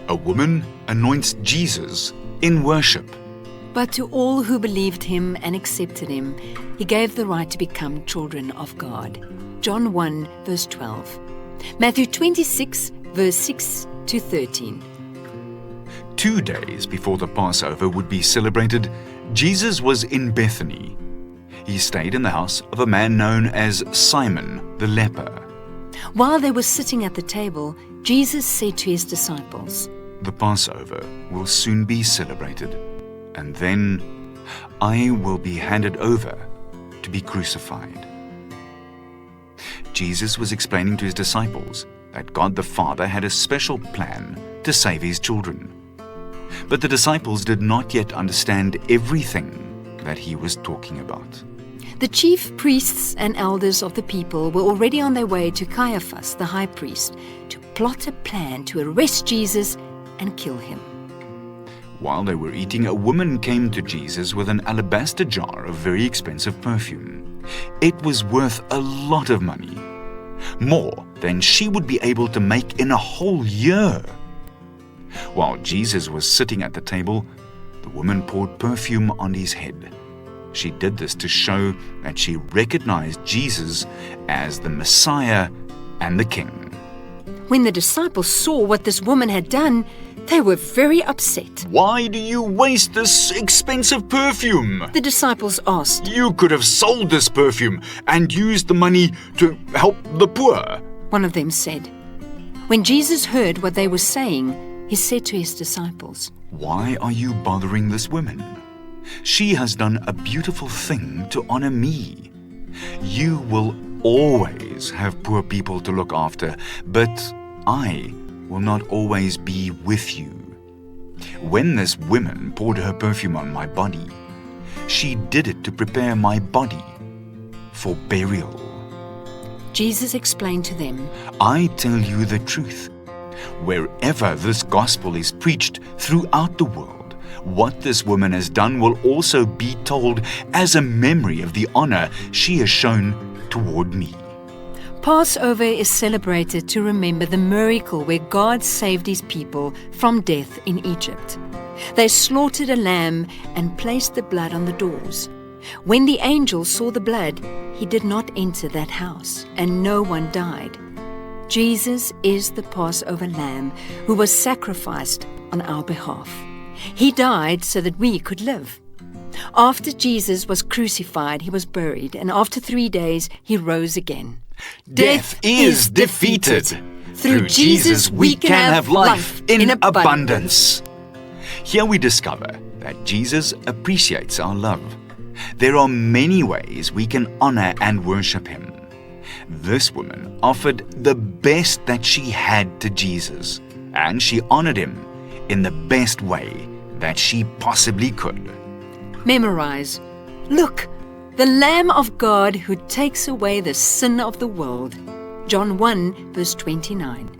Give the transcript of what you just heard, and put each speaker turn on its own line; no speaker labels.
A woman anoints Jesus in worship.
But to all who believed him and accepted him, he gave the right to become children of God. John 1, verse 12. Matthew 26, verse 6 to 13.
2 days before the Passover would be celebrated, Jesus was in Bethany. He stayed in the house of a man known as Simon the leper.
While they were sitting at the table, Jesus said to his disciples,
The Passover will soon be celebrated, and then I will be handed over to be crucified. Jesus was explaining to his disciples that God the Father had a special plan to save his children. But the disciples did not yet understand everything that he was talking about.
The chief priests and elders of the people were already on their way to Caiaphas, the high priest, to plot a plan to arrest Jesus and kill him.
While they were eating, a woman came to Jesus with an alabaster jar of very expensive perfume. It was worth a lot of money, more than she would be able to make in a whole year. While Jesus was sitting at the table, the woman poured perfume on his head. She did this to show that she recognized Jesus as the Messiah and the King.
When the disciples saw what this woman had done, they were very upset.
Why do you waste this expensive perfume?
The disciples asked.
You could have sold this perfume and used the money to help the poor.
One of them said. When Jesus heard what they were saying, he said to his disciples,
Why are you bothering this woman? She has done a beautiful thing to honor me. You will always have poor people to look after, but I will not always be with you. When this woman poured her perfume on my body, she did it to prepare my body for burial.
Jesus explained to them,
I tell you the truth. Wherever this gospel is preached throughout the world, what this woman has done will also be told as a memory of the honor she has shown toward me.
Passover is celebrated to remember the miracle where God saved his people from death in Egypt. They slaughtered a lamb and placed the blood on the doors. When the angel saw the blood, he did not enter that house, and no one died. Jesus is the Passover lamb who was sacrificed on our behalf. He died so that we could live. After Jesus was crucified, he was buried, and after 3 days, he rose again.
Death is defeated. Through Jesus, we can have life in abundance. Here we discover that Jesus appreciates our love. There are many ways we can honor and worship him. This woman offered the best that she had to Jesus, and she honored him in the best way that she possibly could.
Memorize. Look, the Lamb of God who takes away the sin of the world. John 1, verse 29.